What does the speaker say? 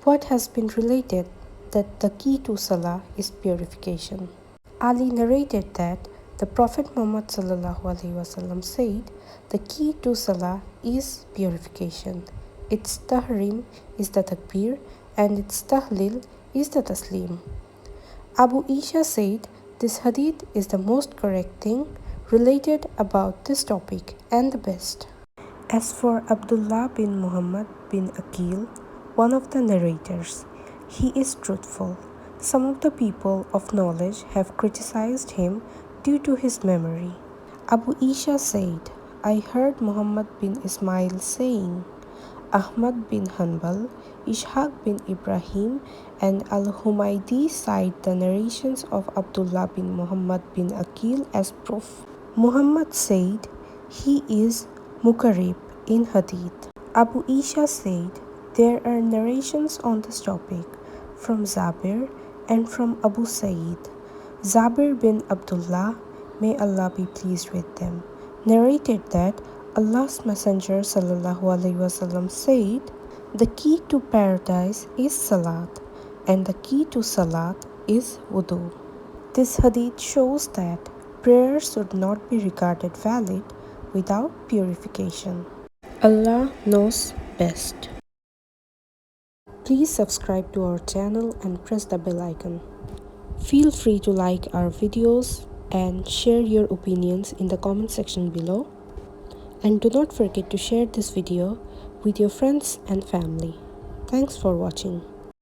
What has been related that the key to Salah is purification. Ali narrated that the Prophet Muhammad ﷺ said, the key to Salah is purification. Its Tahrim is the Takbir and its Tahlil is the Taslim. Abü Elsa said, this hadith is the most correct thing related about this topic and the best. As for Abdullah bin Muhammad bin Aqil, one of the narrators, he is truthful. Some of the people of knowledge have criticized him due to his memory. Abü Elsa said, I heard Muhammad bin Ismã'il saying, Ahmad bin Hanbal, Ishaq bin Ibrãhim, and Al-Humaidi cite the narrations of Abdullah bin Muhammad bin Aqil as proof. Muhammad said he is Muqarib in Hadith. Abü Elsa said there are narrations on this topic from Jäbir and from Abu Sa'id. Jäbir bin Abdullāh, may Allah be pleased with them, narrated that Allah's Messenger ﷺ said, the key to paradise is Salat, and the key to Salat is Wudü. This hadith shows that prayer should not be regarded valid without purification. Allah knows best. Please subscribe to our channel and press the bell icon. Feel free to like our videos and share your opinions in the comment section below. And do not forget to share this video with your friends and family. Thanks for watching.